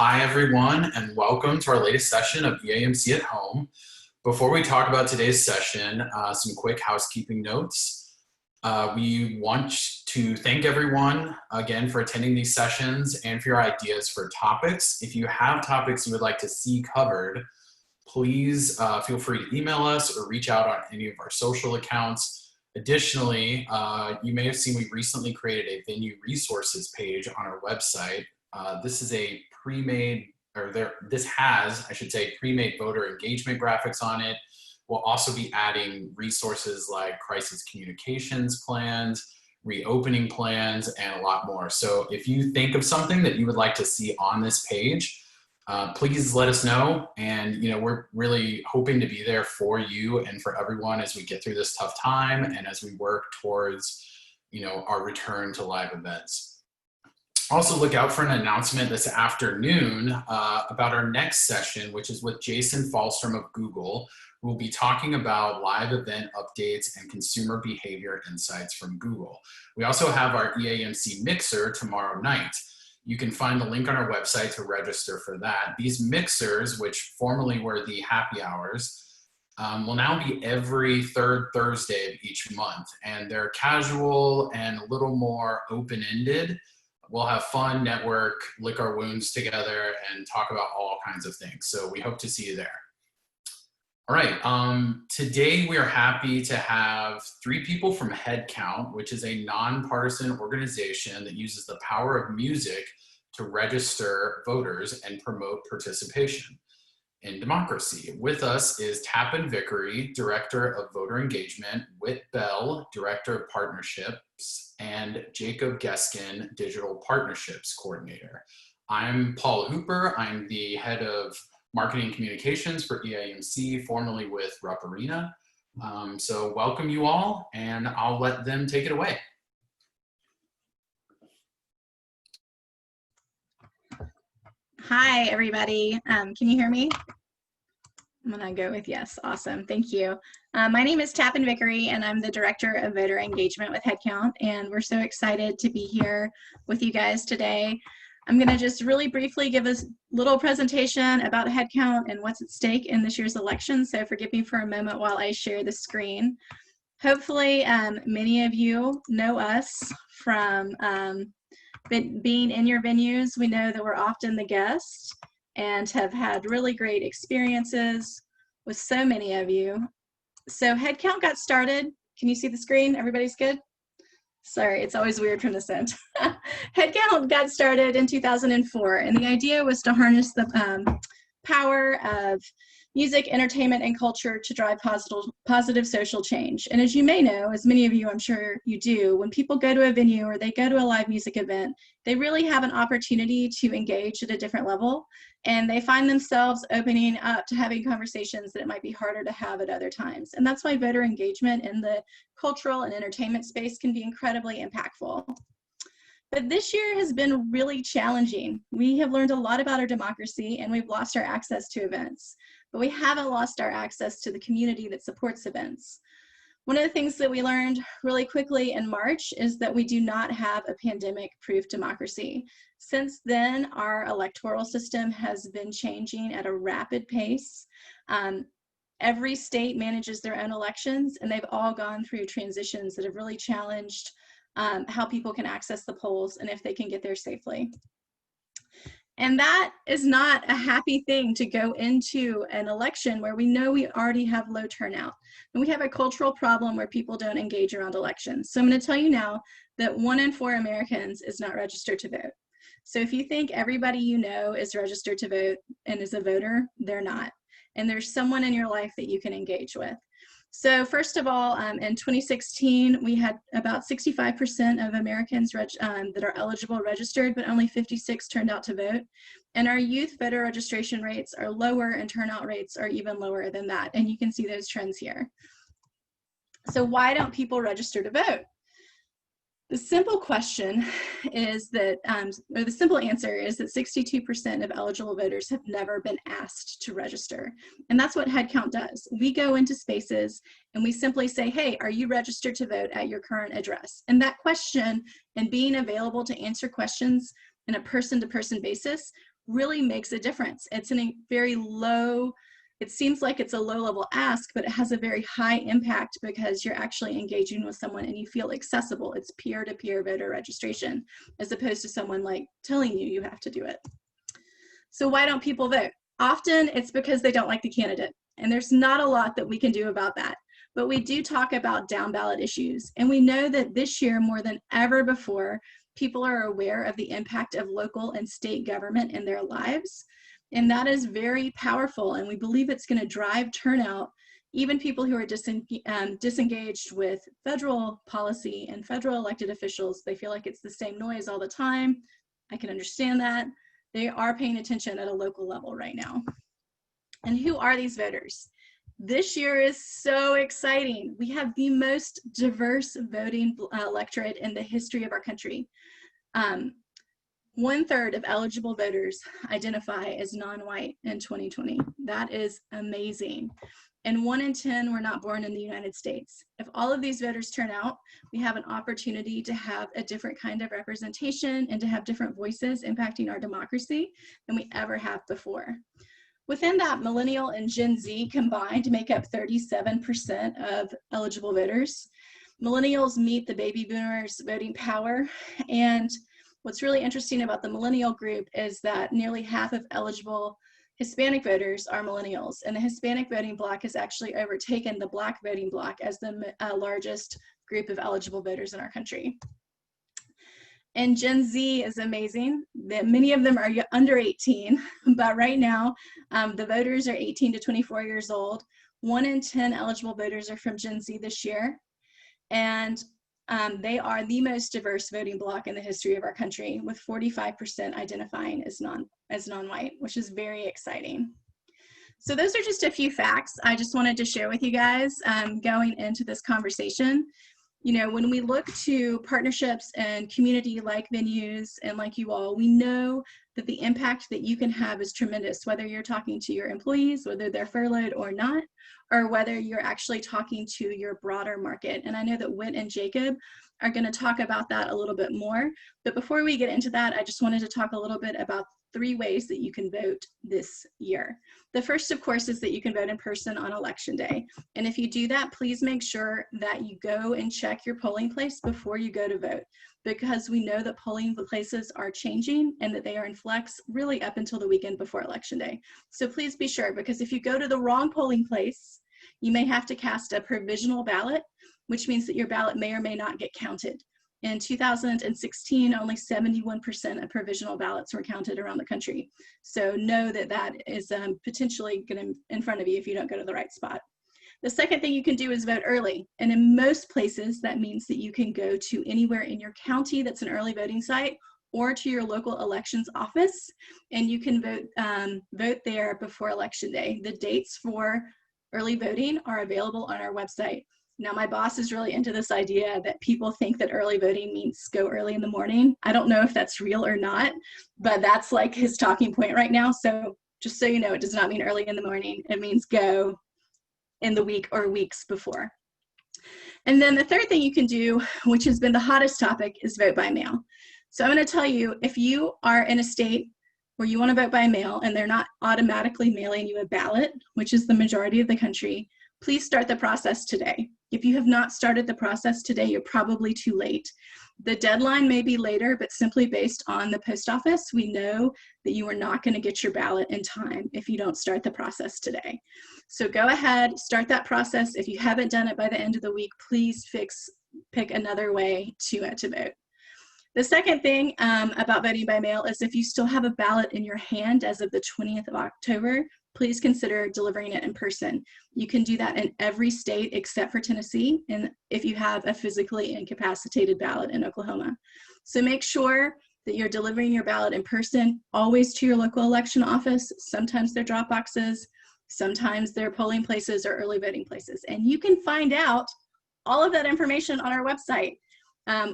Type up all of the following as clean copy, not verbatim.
Hi, everyone, and welcome to our latest session of EAMC at Home. Before we talk about today's session, some quick housekeeping notes. We want to thank everyone again for attending these sessions and for your ideas for topics. If you have topics you would like to see covered, please feel free to email us or reach out on any of our social accounts. Additionally, you may have seen we recently created a venue resources page on our website. This is a pre-made, this has, I should say, pre-made voter engagement graphics on it. We'll also be adding resources like crisis communications plans, reopening plans, and a lot more. So if you think of something that you would like to see on this page, please let us know. And we're really hoping to be there for you and for everyone as we get through this tough time and as we work towards our return to live events. Also look out for an announcement this afternoon about our next session, which is with Jason Falstrom of Google. We'll be talking about live event updates and consumer behavior insights from Google. We also have our EAMC mixer tomorrow night. You can find the link on our website to register for that. These mixers, which formerly were the happy hours, will now be every third Thursday of each month. And they're casual and a little more open-ended. We'll have fun, network, lick our wounds together, and talk about all kinds of things. So we hope to see you there. All right, today we are happy to have 3 people from HeadCount, which is a nonpartisan organization that uses the power of music to register voters and promote participation in democracy. With us is Tappan Vickery, Director of Voter Engagement, Whitt, Director of Partnerships, and Jacob Geskin, Digital Partnerships Coordinator. I'm Paul Hooper. I'm the Head of Marketing Communications for EAMC, formerly with Rupp Arena. So welcome you all, and I'll let them take it away. Hi, everybody. Can you hear me? I'm gonna go with yes. Awesome, thank you. My name is Tappan Vickery, and I'm the Director of Voter Engagement with HeadCount, and we're so excited to be here with you guys today. I'm gonna just really briefly give a little presentation about HeadCount and what's at stake in this year's election, so forgive me for a moment while I share the screen. Hopefully, many of you know us from being in your venues. We know that we're often the guest and have had really great experiences with so many of you. So HeadCount got started. Can you see the screen? Everybody's good? Sorry, it's always weird from this end. HeadCount got started in 2004, and the idea was to harness the power of music, entertainment, and culture to drive positive social change. And as you may know, as many of you I'm sure you do, when people go to a venue or they go to a live music event, they really have an opportunity to engage at a different level, and they find themselves opening up to having conversations that it might be harder to have at other times. And that's why voter engagement in the cultural and entertainment space can be incredibly impactful. But this year has been really challenging. We have learned a lot about our democracy, and we've lost our access to events. But we haven't lost our access to the community that supports events. One of the things that we learned really quickly in March is that we do not have a pandemic-proof democracy. Since then, our electoral system has been changing at a rapid pace. Every state manages their own elections, and they've all gone through transitions that have really challenged how people can access the polls and if they can get there safely. And that is not a happy thing to go into an election where we know we already have low turnout. And we have a cultural problem where people don't engage around elections. So I'm going to tell you now that 1 in 4 Americans is not registered to vote. So if you think everybody you know is registered to vote and is a voter, they're not. And there's someone in your life that you can engage with. So first of all, in 2016, we had about 65% of Americans that are eligible registered, but only 56 turned out to vote. And our youth voter registration rates are lower and turnout rates are even lower than that. And you can see those trends here. So why don't people register to vote? The simple question is that, or the simple answer is that 62% of eligible voters have never been asked to register. And that's what HeadCount does. We go into spaces and we simply say, hey, are you registered to vote at your current address? And that question and being available to answer questions in a person-to-person basis really makes a difference. It's in a very low, it seems like it's a low level ask, but it has a very high impact because you're actually engaging with someone and you feel accessible. It's peer-to-peer voter registration as opposed to someone like telling you you have to do it. So why don't people vote? Often it's because they don't like the candidate, and there's not a lot that we can do about that. But we do talk about down ballot issues, and we know that this year more than ever before, people are aware of the impact of local and state government in their lives. And that is very powerful, and we believe it's going to drive turnout. Even people who are disengaged with federal policy and federal elected officials, they feel like it's the same noise all the time. I can understand that. They are paying attention at a local level right now. And who are these voters? This year is so exciting. We have the most diverse voting electorate in the history of our country. 1/3 of eligible voters identify as non-white in 2020. That is amazing. And 1 in 10 were not born in the United States. If all of these voters turn out, we have an opportunity to have a different kind of representation and to have different voices impacting our democracy than we ever have before. Within that, Millennial and Gen Z combined make up 37% of eligible voters. Millennials meet the baby boomers' voting power, and what's really interesting about the millennial group is that nearly half of eligible Hispanic voters are millennials, and the Hispanic voting bloc has actually overtaken the Black voting bloc as the largest group of eligible voters in our country. And Gen Z is amazing. Many of them are under 18, but right now the voters are 18 to 24 years old. 1 in 10 eligible voters are from Gen Z this year, and they are the most diverse voting bloc in the history of our country, with 45% identifying as non-white, which is very exciting. So those are just a few facts I just wanted to share with you guys going into this conversation. You know, when we look to partnerships and community-like venues and like you all, we know that the impact that you can have is tremendous, whether you're talking to your employees, whether they're furloughed or not, or whether you're actually talking to your broader market. And I know that Whitt and Jacob are going to talk about that a little bit more. But before we get into that, I just wanted to talk a little bit about 3 ways that you can vote this year. The first, of course, is that you can vote in person on Election Day. And if you do that, please make sure that you go and check your polling place before you go to vote, because we know that polling places are changing and that they are in flex really up until the weekend before Election Day. So please be sure, because if you go to the wrong polling place, you may have to cast a provisional ballot, which means that your ballot may or may not get counted. In 2016, only 71% of provisional ballots were counted around the country. So know that that is potentially going to in front of you if you don't go to the right spot. The second thing you can do is vote early. And in most places, that means that you can go to anywhere in your county that's an early voting site, or to your local elections office, and you can vote there before Election Day. The dates for early voting are available on our website. Now, my boss is really into this idea that people think that early voting means go early in the morning. I don't know if that's real or not, but that's like his talking point right now. So just so you know, it does not mean early in the morning. It means go in the week or weeks before. And then the third thing you can do, which has been the hottest topic, is vote by mail. So I'm going to tell you, if you are in a state where you want to vote by mail and they're not automatically mailing you a ballot, which is the majority of the country, please start the process today. If you have not started the process today, you're probably too late. The deadline may be later, but simply based on the post office, we know that you are not going to get your ballot in time if you don't start the process today. So go ahead, start that process. If you haven't done it by the end of the week, please pick another way to vote. The second thing about voting by mail is if you still have a ballot in your hand as of the 20th of October, please consider delivering it in person. You can do that in every state except for Tennessee, and if you have a physically incapacitated ballot in Oklahoma. So make sure that you're delivering your ballot in person, always to your local election office. Sometimes they're drop boxes, sometimes they're polling places or early voting places. And you can find out all of that information on our website.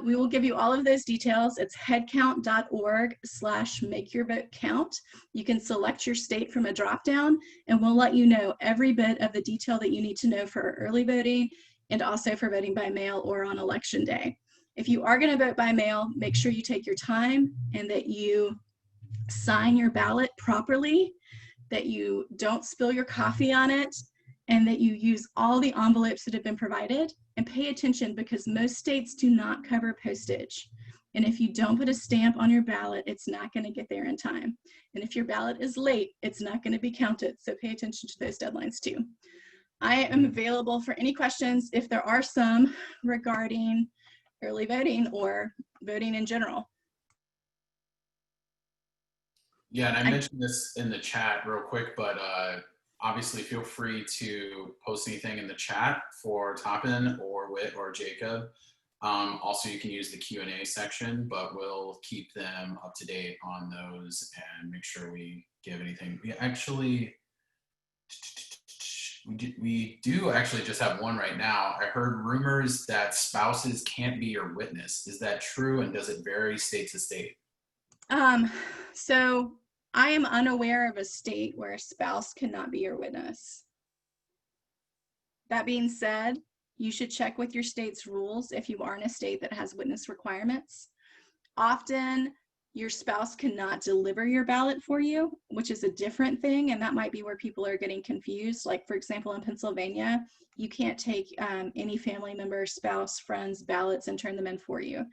We will give you all of those details. It's headcount.org/makeyourvotecount. You can select your state from a drop-down, and we'll let you know every bit of the detail that you need to know for early voting and also for voting by mail or on Election Day. If you are going to vote by mail, make sure you take your time and that you sign your ballot properly, that you don't spill your coffee on it, and that you use all the envelopes that have been provided. And pay attention, because most states do not cover postage. And if you don't put a stamp on your ballot, it's not going to get there in time. And if your ballot is late, it's not going to be counted. So pay attention to those deadlines too. I am available for any questions, if there are some, regarding early voting or voting in general. Yeah, and I mentioned this in the chat real quick, but obviously feel free to post anything in the chat for Tappan or Whitt or Jacob. Also, you can use the Q&A section, but we'll keep them up to date on those and make sure we give anything. We do actually just have one right now. I heard rumors that spouses can't be your witness. Is that true, and does it vary state to state? So I am unaware of a state where a spouse cannot be your witness. That being said, you should check with your state's rules if you are in a state that has witness requirements. Often your spouse cannot deliver your ballot for you, which is a different thing, and that might be where people are getting confused. Like, for example, in Pennsylvania, you can't take any family member, spouse, friends' ballots and turn them in for you.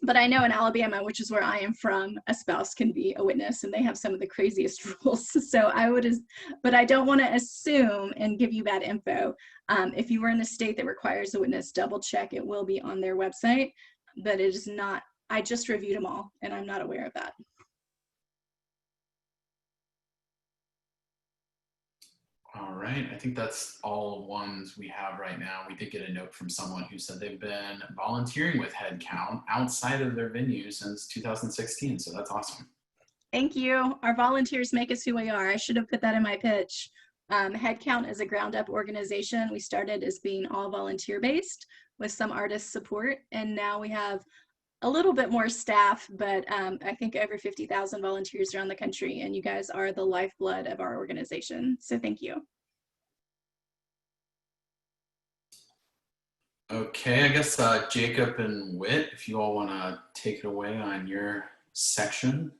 But I know in Alabama, which is where I am from, a spouse can be a witness, and they have some of the craziest rules. So but I don't want to assume and give you bad info. If you were in a state that requires a witness, double check. It will be on their website, but it is not. I just reviewed them all, and I'm not aware of that. All right, I think that's all ones we have right now. We did get a note from someone who said they've been volunteering with HeadCount outside of their venue since 2016, so that's awesome. Thank you. Our volunteers make us who we are. I should have put that in my pitch. HeadCount is a ground-up organization. We started as being all volunteer-based with some artist support, and now we have a little bit more staff, but I think over 50,000 volunteers around the country, and you guys are the lifeblood of our organization. So thank you. Okay, I guess Jacob and Whitt, if you all want to take it away on your section.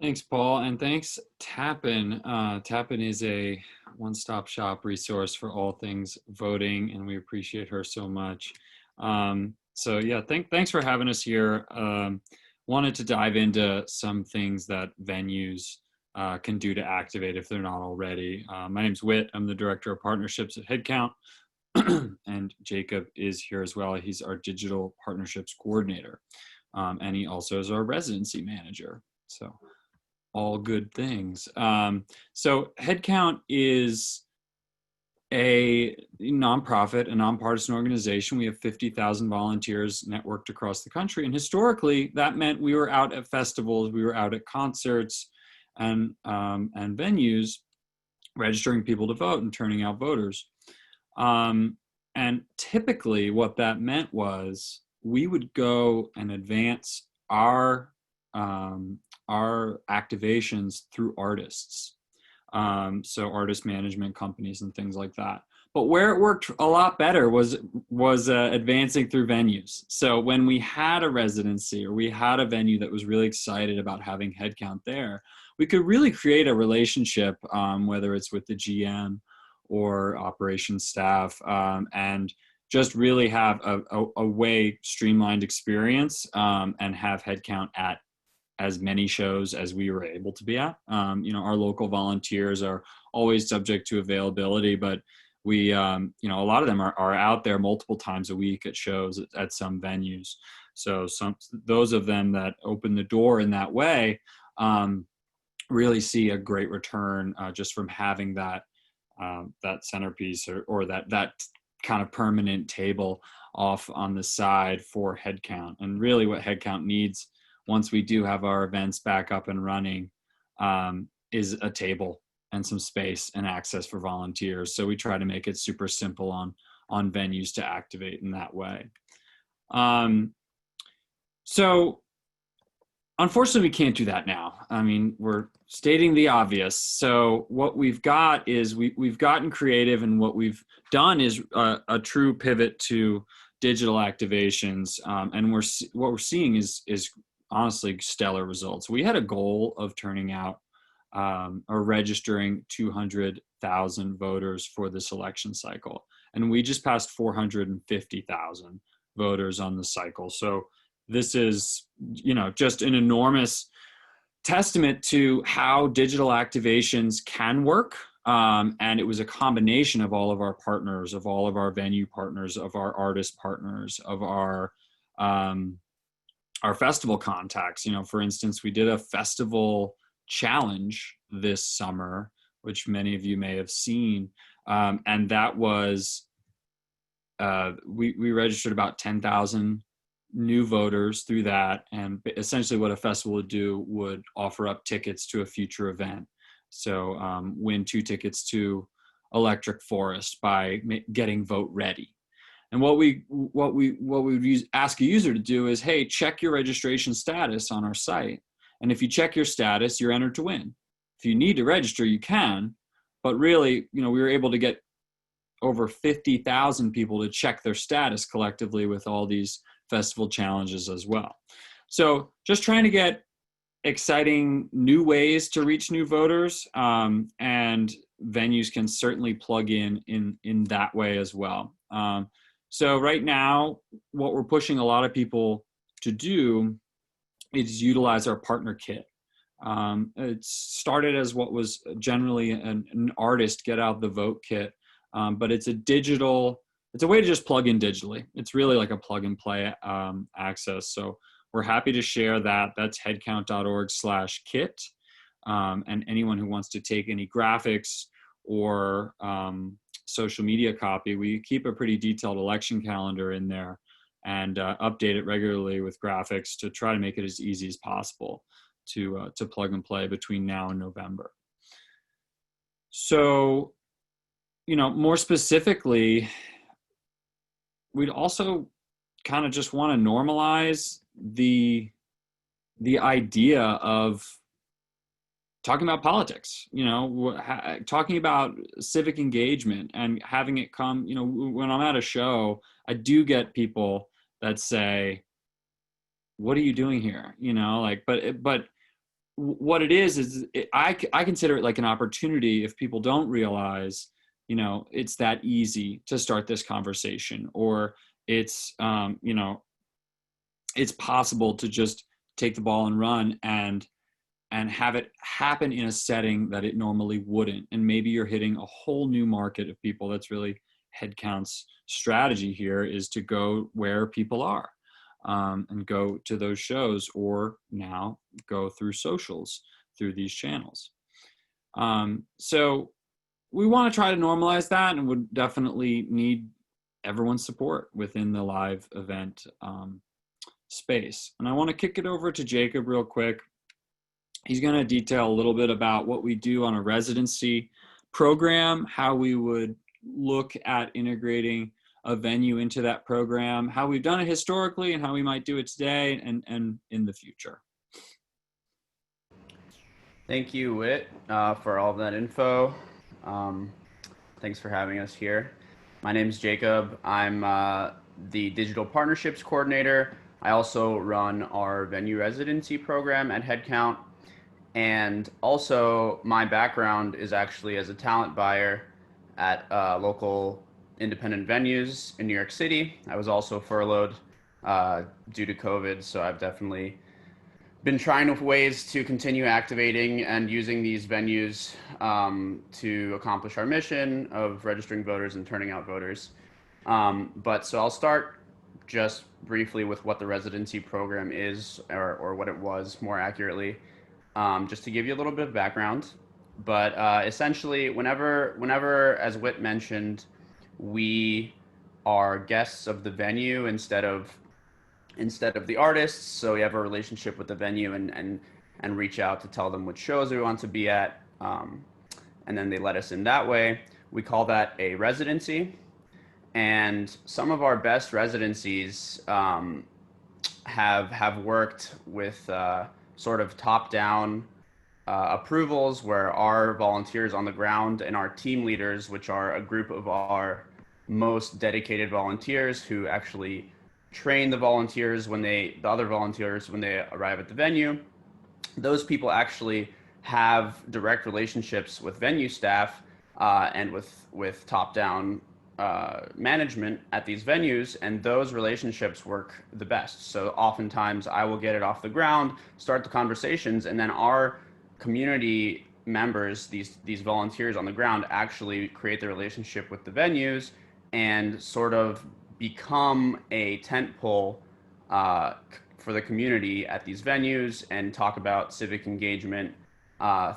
Thanks, Paul, and thanks, Tappan. Tappan is a one-stop shop resource for all things voting, and we appreciate her so much. So yeah, thanks for having us here. Wanted to dive into some things that venues can do to activate if they're not already. My name's Whitt. I'm the Director of Partnerships at HeadCount, and Jacob is here as well. He's our Digital Partnerships Coordinator, and he also is our Residency Manager. So all good things. So HeadCount is a nonprofit, a nonpartisan organization. We have 50,000 volunteers networked across the country. And historically, that meant we were out at festivals, we were out at concerts and venues, registering people to vote and turning out voters. And typically what that meant was we would go and advance our activations through artists. So artist management companies and things like that. But where it worked a lot better was advancing through venues. So when we had a residency or we had a venue that was really excited about having HeadCount there, we could really create a relationship, whether it's with the GM or operations staff, and just really have a way streamlined experience and have HeadCount at as many shows as we were able to be at. Our local volunteers are always subject to availability, but we, a lot of them are out there multiple times a week at shows at some venues. So those of them that open the door in that way really see a great return just from having that centerpiece or that kind of permanent table off on the side for HeadCount. And really what HeadCount needs once we do have our events back up and running, is a table and some space and access for volunteers. So we try to make it super simple on venues to activate in that way. So unfortunately, we can't do that now. I mean, we're stating the obvious. So what we've got is we've gotten creative, and what we've done is a true pivot to digital activations. And what we're seeing is honestly stellar results. We had a goal of turning out or registering 200,000 voters for this election cycle. And we just passed 450,000 voters on the cycle. So this is, just an enormous testament to how digital activations can work. And it was a combination of all of our partners, of all of our venue partners, of our artist partners, of our festival contacts. For instance, we did a festival challenge this summer, which many of you may have seen. And that was, we registered about 10,000 new voters through that. And essentially what a festival would do would offer up tickets to a future event. So win 2 tickets to Electric Forest by getting Vote Ready. And what we would ask a user to do is, hey, check your registration status on our site. And if you check your status, you're entered to win. If you need to register, you can. But really, we were able to get over 50,000 people to check their status collectively with all these festival challenges as well. So just trying to get exciting new ways to reach new voters, and venues can certainly plug in that way as well. So right now, what we're pushing a lot of people to do is utilize our partner kit. It started as what was generally an artist get out the vote kit, but it's a way to just plug in digitally. It's really like a plug and play access. So we're happy to share that. That's headcount.org/kit. And anyone who wants to take any graphics or social media copy, we keep a pretty detailed election calendar in there and update it regularly with graphics to try to make it as easy as possible to plug and play between now and November. So, more specifically, we'd also kind of just want to normalize the idea of talking about politics, talking about civic engagement and having it come, when I'm at a show, I do get people that say, what are you doing here? But what it is I consider it like an opportunity if people don't realize, it's that easy to start this conversation, or it's, it's possible to just take the ball and run and have it happen in a setting that it normally wouldn't. And maybe you're hitting a whole new market of people. That's really HeadCount's strategy here, is to go where people are, and go to those shows, or now go through socials through these channels. So we want to try to normalize that, and would definitely need everyone's support within the live event space. And I want to kick it over to Jacob real quick. He's going to detail a little bit about what we do on a residency program, how we would look at integrating a venue into that program, how we've done it historically, and how we might do it today and in the future. Thank you, Whit, for all of that info. Thanks for having us here. My name is Jacob. I'm the Digital Partnerships Coordinator. I also run our venue residency program at HeadCount. And also, my background is actually as a talent buyer at local independent venues in New York City. I was also furloughed due to COVID, so I've definitely been trying ways to continue activating and using these venues to accomplish our mission of registering voters and turning out voters. So I'll start just briefly with what the residency program is, or what it was more accurately, just to give you a little bit of background. But essentially, whenever, as Whit mentioned, we are guests of the venue instead of the artists, so we have a relationship with the venue and reach out to tell them which shows we want to be at, and then they let us in that way. We call that a residency. And some of our best residencies have worked with sort of top-down approvals, where our volunteers on the ground and our team leaders, which are a group of our most dedicated volunteers who actually train the volunteers the other volunteers when they arrive at the venue. Those people actually have direct relationships with venue staff and with top-down management at these venues, and those relationships work the best. So oftentimes I will get it off the ground, start the conversations, and then our community members, these volunteers on the ground, actually create the relationship with the venues and sort of become a tent pole for the community at these venues and talk about civic engagement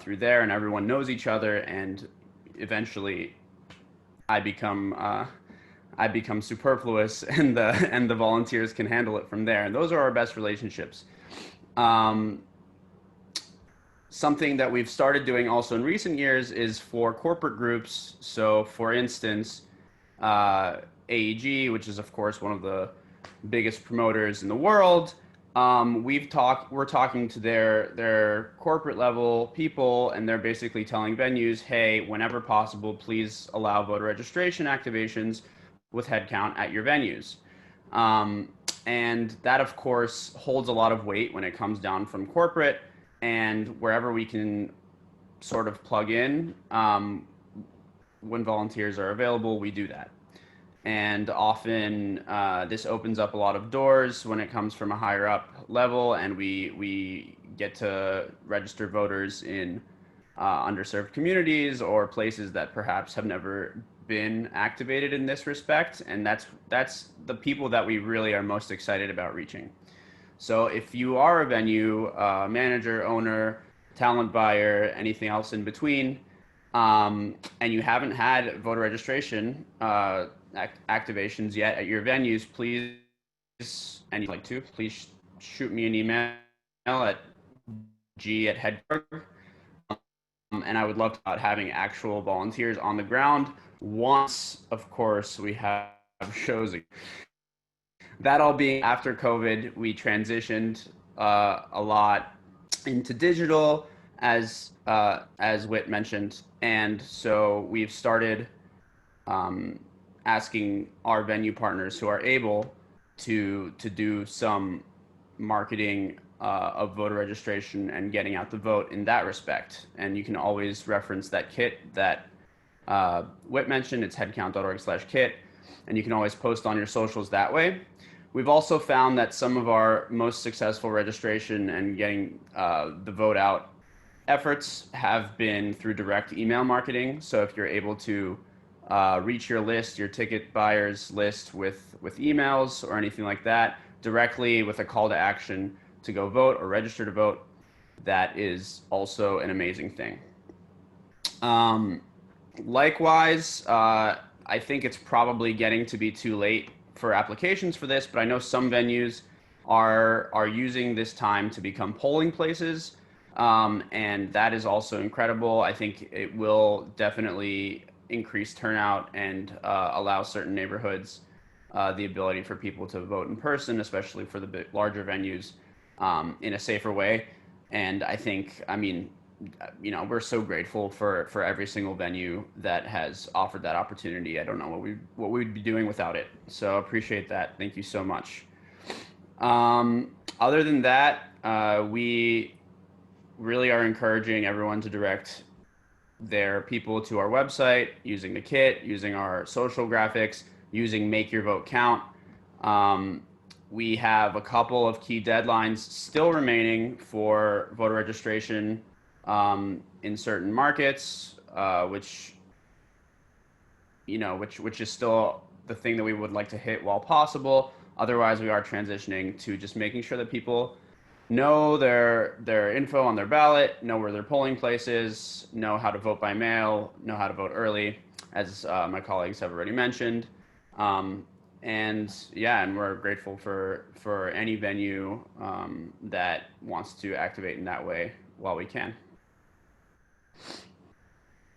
through there, and everyone knows each other, and eventually I become superfluous, and the volunteers can handle it from there. And those are our best relationships. Something that we've started doing also in recent years is for corporate groups. So for instance, AEG, which is of course one of the biggest promoters in the world, we're talking to their corporate level people, and they're basically telling venues, hey, whenever possible, please allow voter registration activations with HeadCount at your venues. And that of course holds a lot of weight when it comes down from corporate, and wherever we can sort of plug in when volunteers are available, we do that. And often this opens up a lot of doors when it comes from a higher up level, and we get to register voters in underserved communities or places that perhaps have never been activated in this respect. And that's the people that we really are most excited about reaching. So if you are a venue manager, owner, talent buyer, anything else in between, and you haven't had voter registration activations yet at your venues, please, and you'd like to, please shoot me an email at g@headcourt. And I would love about having actual volunteers on the ground once, of course, we have shows. That all being after COVID, we transitioned a lot into digital, as Whitt mentioned, and so we've started asking our venue partners who are able to do some marketing of voter registration and getting out the vote in that respect. And you can always reference that kit that Whitt mentioned. It's headcount.org/kit, and you can always post on your socials that way. We've also found that some of our most successful registration and getting the vote out efforts have been through direct email marketing. So if you're able to reach your list, your ticket buyers list with emails or anything like that, directly with a call to action to go vote or register to vote, that is also an amazing thing. Likewise, I think it's probably getting to be too late for applications for this, but I know some venues are using this time to become polling places, and that is also incredible. I think it will definitely increase turnout and allow certain neighborhoods the ability for people to vote in person, especially for the larger venues, in a safer way. And I think, I mean, you know, we're so grateful for every single venue that has offered that opportunity. I don't know what we'd be doing without it. So appreciate that. Thank you so much. Other than that, we really are encouraging everyone to direct their people to our website using the kit, using our social graphics, using Make Your Vote Count. We have a couple of key deadlines still remaining for voter registration in certain markets, which is still the thing that we would like to hit while possible. Otherwise, we are transitioning to just making sure that people know their info on their ballot, know where their polling place is, know how to vote by mail, know how to vote early, as my colleagues have already mentioned. And we're grateful for any venue that wants to activate in that way while we can.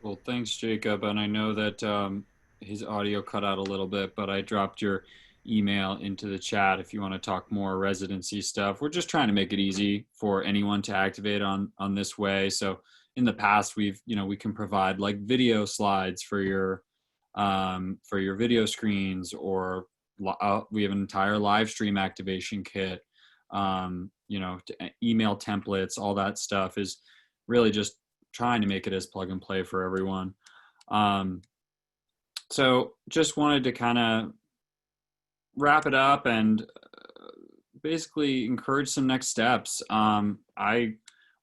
Well, thanks, Jacob. And I know that his audio cut out a little bit, but I dropped your email into the chat if you want to talk more residency stuff. We're just trying to make it easy for anyone to activate on this way. So in the past, we can provide like video slides for your video screens, or we have an entire live stream activation kit. Email templates, all that stuff is really just trying to make it as plug and play for everyone. So just wanted to kind of wrap it up and basically encourage some next steps. I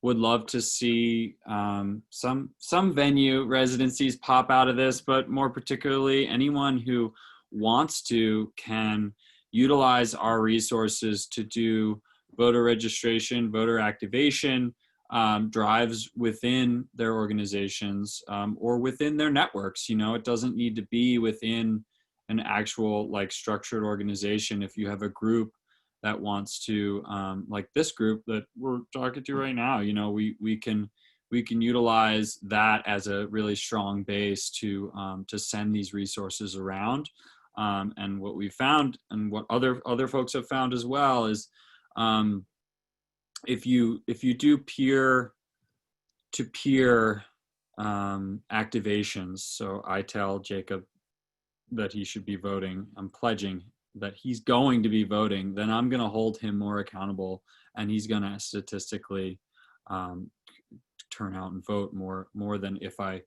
would love to see some venue residencies pop out of this, but more particularly anyone who wants to can utilize our resources to do voter registration, voter activation, drives within their organizations or within their networks. It doesn't need to be within an actual like structured organization. If you have a group that wants to, like this group that we're talking to right now, we can utilize that as a really strong base to send these resources around. And what we found, and what other folks have found as well, is if you do peer-to-peer activations. So I tell Jacob that he should be voting. I'm pledging that he's going to be voting. Then I'm going to hold him more accountable, and he's going to statistically turn out and vote more than if I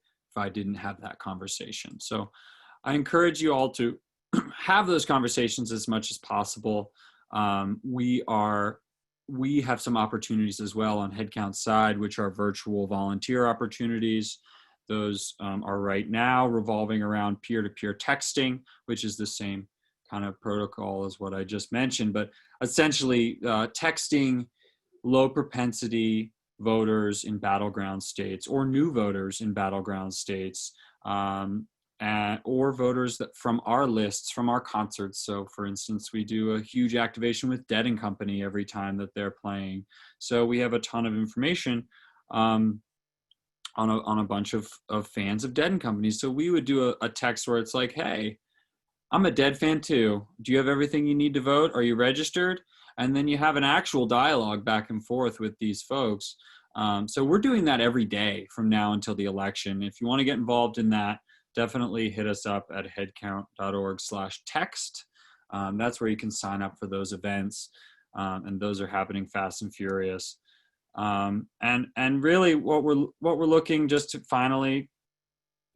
didn't have that conversation. So I encourage you all to have those conversations as much as possible. We have some opportunities as well on HeadCount side, which are virtual volunteer opportunities. Those are right now revolving around peer-to-peer texting, which is the same kind of protocol as what I just mentioned, but essentially texting low propensity voters in battleground states or new voters in battleground states, or voters that from our lists, from our concerts. So for instance, we do a huge activation with Dead and Company every time that they're playing. So we have a ton of information on a bunch of fans of Dead and Company. So we would do a text where it's like, hey, I'm a Dead fan too. Do you have everything you need to vote? Are you registered? And then you have an actual dialogue back and forth with these folks. So we're doing that every day from now until the election. If you want to get involved in that, definitely hit us up at headcount.org/text. That's where you can sign up for those events. And those are happening fast and furious. And really what we're looking, just to finally,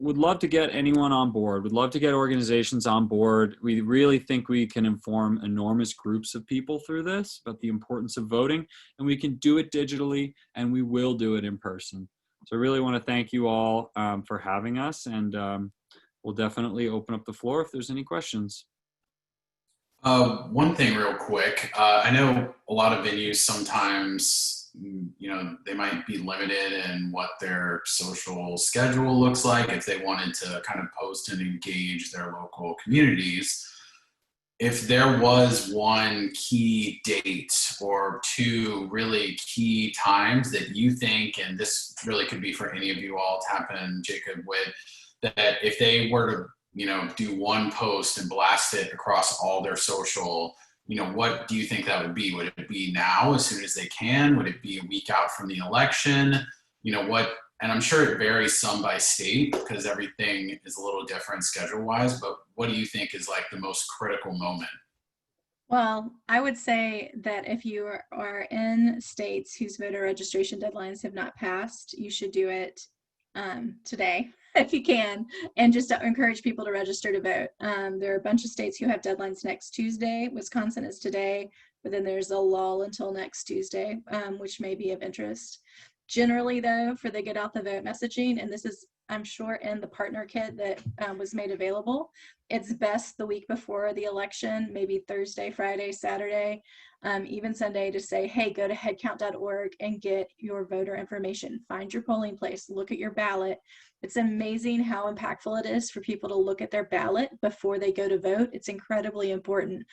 would love to get anyone on board, would love to get organizations on board. We really think we can inform enormous groups of people through this about the importance of voting, and we can do it digitally, and we will do it in person. So I really want to thank you all for having us, and we'll definitely open up the floor if there's any questions. One thing real quick, I know a lot of venues sometimes, they might be limited in what their social schedule looks like if they wanted to kind of post and engage their local communities. If there was one key date or two really key times that you think, and this really could be for any of you all, Tappan, Jacob, Whitt, that if they were to do one post and blast it across all their social, what do you think that would be? Would it be now, as soon as they can? Would it be a week out from the election? And I'm sure it varies some by state because everything is a little different schedule-wise, but what do you think is like the most critical moment? Well, I would say that if you are in states whose voter registration deadlines have not passed, you should do it today if you can, and just to encourage people to register to vote. There are a bunch of states who have deadlines next Tuesday. Wisconsin is today, but then there's a lull until next Tuesday, which may be of interest. Generally though, for the get out the vote messaging, and this is, I'm sure, in the partner kit that was made available, it's best the week before the election, maybe Thursday, Friday, Saturday, even Sunday, to say, hey, go to headcount.org and get your voter information. Find your polling place, look at your ballot. It's amazing how impactful it is for people to look at their ballot before they go to vote. It's incredibly important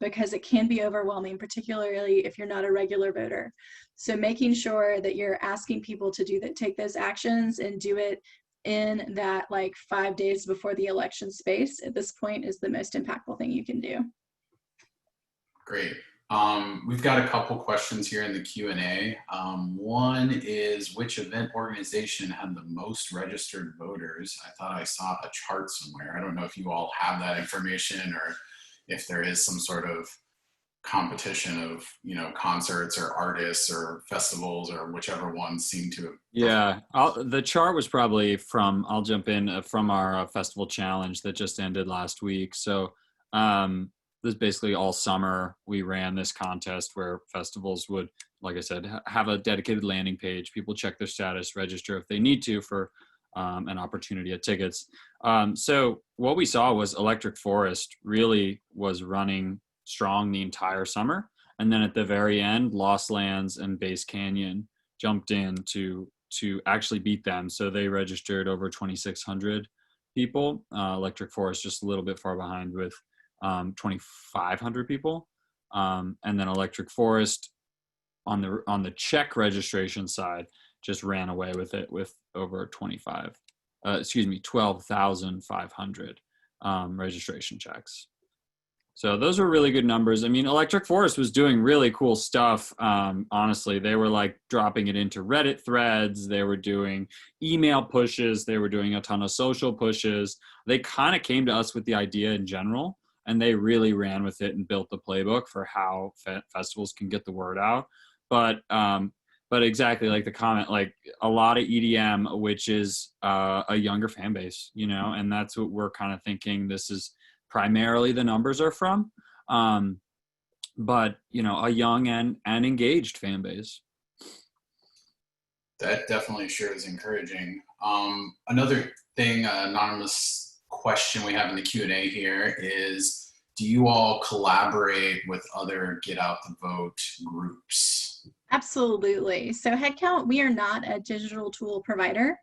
because it can be overwhelming, particularly if you're not a regular voter. So making sure that you're asking people to take those actions and do it in that like 5 days before the election space at this point is the most impactful thing you can do. Great. We've got a couple questions here in the Q&A. One is, which event organization had the most registered voters? I thought I saw a chart somewhere. I don't know if you all have that information or if there is some sort of competition of, concerts or artists or festivals or whichever ones seem to. Yeah, the chart was probably I'll jump in, from our festival challenge that just ended last week. So this is basically all summer. We ran this contest where festivals would, like I said, have a dedicated landing page. People check their status, register if they need to for an opportunity at tickets. So what we saw was Electric Forest really was running strong the entire summer. And then at the very end, Lost Lands and Base Canyon jumped in to actually beat them. So they registered over 2,600 people. Electric Forest just a little bit far behind with 2,500 people. And then Electric Forest on the check registration side just ran away with it with over 12,500 registration checks. So those were really good numbers. I mean, Electric Forest was doing really cool stuff. Honestly, they were like dropping it into Reddit threads. They were doing email pushes. They were doing a ton of social pushes. They kind of came to us with the idea in general, and they really ran with it and built the playbook for how festivals can get the word out. But exactly like the comment, like a lot of EDM, which is a younger fan base, and that's what we're kind of thinking this is primarily the numbers are from, but a young and engaged fan base. That definitely sure is encouraging. Another thing, anonymous question we have in the Q&A here is, do you all collaborate with other Get Out the Vote groups? Absolutely. So HeadCount, we are not a digital tool provider.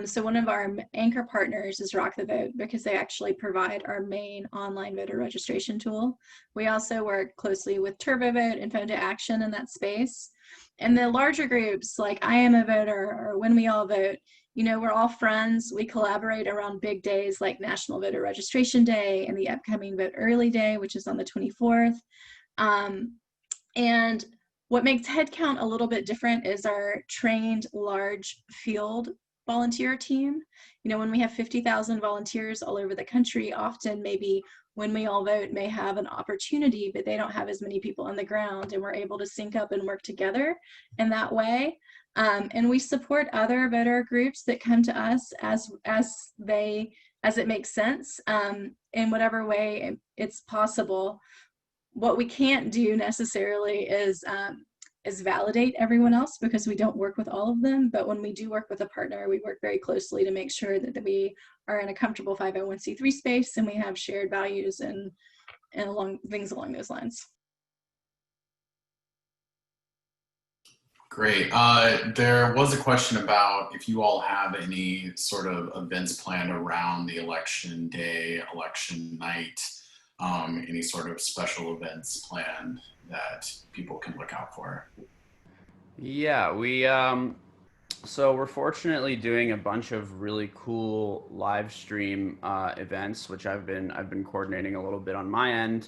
So one of our anchor partners is Rock the Vote because they actually provide our main online voter registration tool. We also work closely with TurboVote and Phone to Action in that space. And the larger groups like I Am a Voter or When We All Vote, we're all friends. We collaborate around big days like National Voter Registration Day and the upcoming Vote Early Day, which is on the 24th. And what makes HeadCount a little bit different is our trained large field volunteer team. When we have 50,000 volunteers all over the country, often maybe When We All Vote may have an opportunity, but they don't have as many people on the ground, and we're able to sync up and work together in that way. And we support other voter groups that come to us as it makes sense, in whatever way it's possible. What we can't do necessarily is validate everyone else because we don't work with all of them. But when we do work with a partner, we work very closely to make sure that we are in a comfortable 501c3 space and we have shared values and things along those lines. Great. There was a question about if you all have any sort of events planned around the election day, election night, any sort of special events planned that people can look out for. Yeah, so we're fortunately doing a bunch of really cool live stream events, which I've been coordinating a little bit on my end.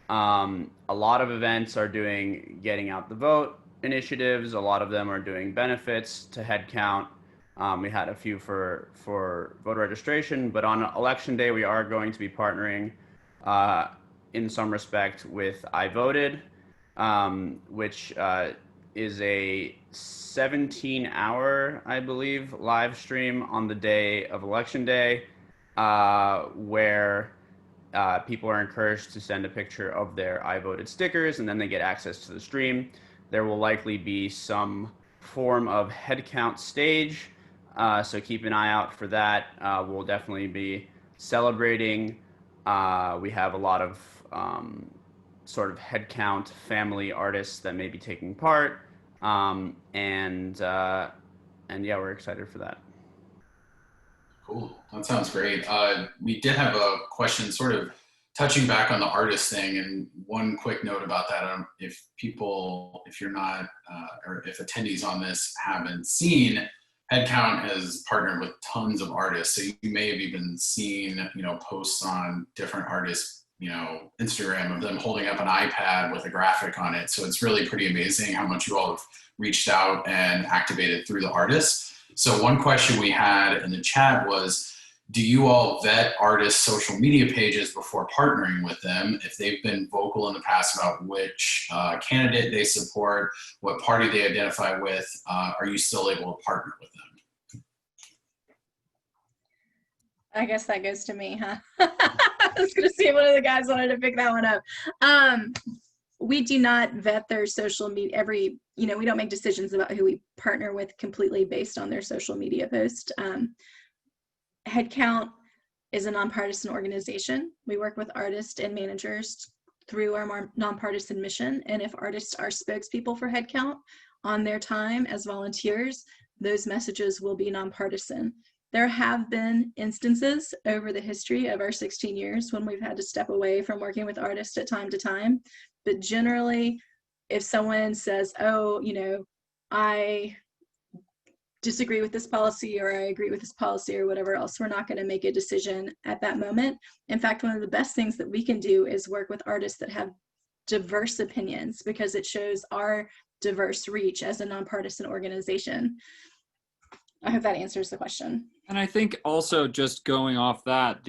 A lot of events are doing Getting Out the Vote initiatives. A lot of them are doing benefits to HeadCount. We had a few for voter registration, but on election day, we are going to be partnering in some respect with I Voted, which is a 17-hour, I believe, live stream on the day of election day, where people are encouraged to send a picture of their I Voted stickers, and then they get access to the stream. There will likely be some form of HeadCount stage, so keep an eye out for that. We'll definitely be celebrating. We have a lot of sort of HeadCount family artists that may be taking part, and yeah, we're excited for that. Cool, that sounds great. We did have a question sort of touching back on the artist thing, and one quick note about that, if you're not, or if attendees on this haven't seen, HeadCount has partnered with tons of artists. So you may have even seen, posts on different artists, Instagram of them holding up an iPad with a graphic on it. So it's really pretty amazing how much you all have reached out and activated through the artists. So one question we had in the chat was, do you all vet artists' social media pages before partnering with them? If they've been vocal in the past about which candidate they support, what party they identify with, are you still able to partner with them? I guess that goes to me, huh? I was going to see if one of the guys wanted to pick that one up. We do not vet their social media. We don't make decisions about who we partner with completely based on their social media post. HeadCount is a nonpartisan organization. We work with artists and managers through our nonpartisan mission. And if artists are spokespeople for HeadCount on their time as volunteers, those messages will be nonpartisan. There have been instances over the history of our 16 years when we've had to step away from working with artists at time to time. But generally, if someone says, oh, I disagree with this policy, or I agree with this policy, or whatever else, we're not going to make a decision at that moment. In fact, one of the best things that we can do is work with artists that have diverse opinions, because it shows our diverse reach as a nonpartisan organization. I hope that answers the question. And I think also, just going off that,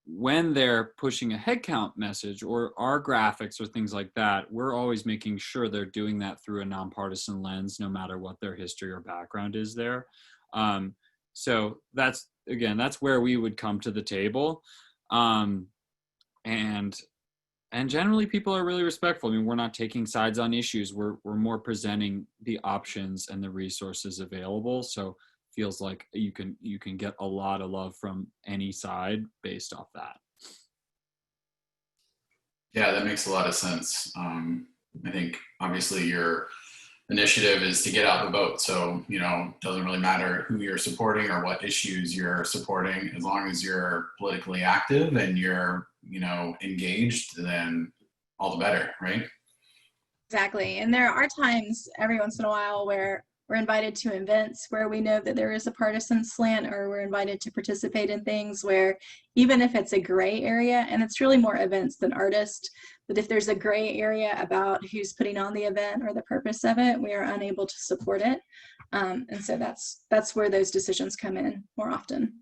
when they're pushing a HeadCount message or our graphics or things like that, we're always making sure they're doing that through a nonpartisan lens, no matter what their history or background is there. So that's where we would come to the table. And generally people are really respectful. I mean, we're not taking sides on issues. We're more presenting the options and the resources available. So feels like you can get a lot of love from any side based off that. Yeah, that makes a lot of sense. I think obviously your initiative is to get out the vote. So, it doesn't really matter who you're supporting or what issues you're supporting. As long as you're politically active and you're, engaged, then all the better, right? Exactly. And there are times every once in a while where we're invited to events where we know that there is a partisan slant, or we're invited to participate in things where, even if it's a gray area, and it's really more events than artists, but if there's a gray area about who's putting on the event or the purpose of it, we are unable to support it. And so that's where those decisions come in more often.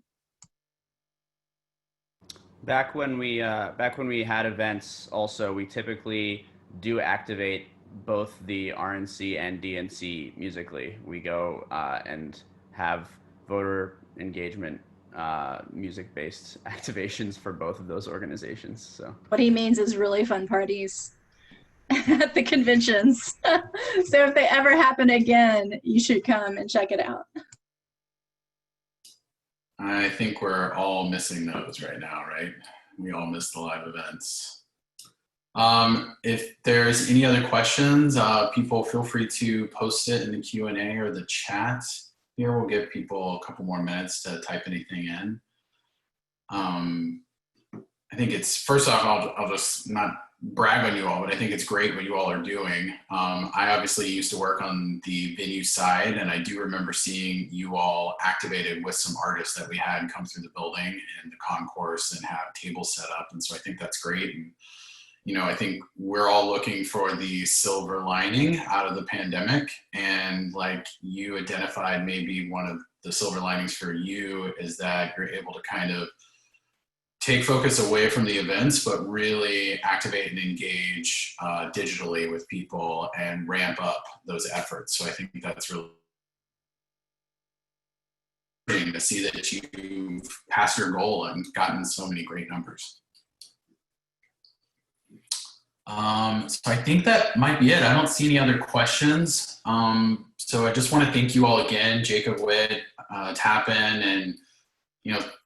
Back when we had events, also, we typically do activate both the RNC and DNC musically. We go and have voter engagement music-based activations for both of those organizations. So what he means is really fun parties at the conventions. So if they ever happen again, you should come and check it out. I think we're all missing those right now, right? We all miss the live events. If there's any other questions, people feel free to post it in the Q&A or the chat. Here, we'll give people a couple more minutes to type anything in. I think it's, first off, I'll just not brag on you all, but I think it's great what you all are doing. I obviously used to work on the venue side, and I do remember seeing you all activated with some artists that we had come through the building and the concourse and have tables set up. And so I think that's great. And I think we're all looking for the silver lining out of the pandemic. And like you identified, maybe one of the silver linings for you is that you're able to kind of take focus away from the events, but really activate and engage digitally with people and ramp up those efforts. So I think that's really great to see that you've passed your goal and gotten so many great numbers. So I think that might be it. I don't see any other questions. So I just want to thank you all again, Jacob, Whitt, Tappan, and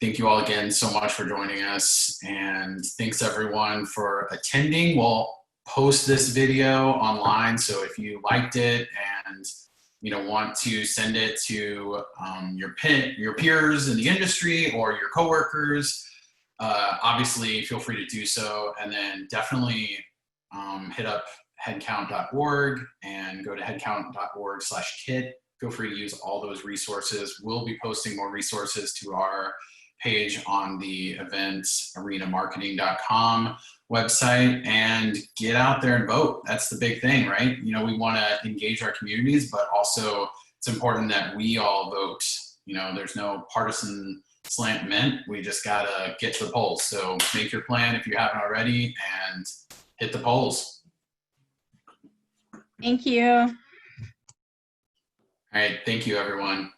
thank you all again so much for joining us, and thanks everyone for attending. We'll post this video online, so if you liked it and want to send it to your peers in the industry or your coworkers, obviously feel free to do so, and then definitely hit up headcount.org and go to headcount.org/kit. Feel free to use all those resources. We'll be posting more resources to our page on the eventsarenamarketing.com website, and get out there and vote. That's the big thing, right? We want to engage our communities, but also it's important that we all vote. You know, there's no partisan slant meant. We just gotta get to the polls. So make your plan if you haven't already and hit the polls. Thank you. All right, thank you, everyone.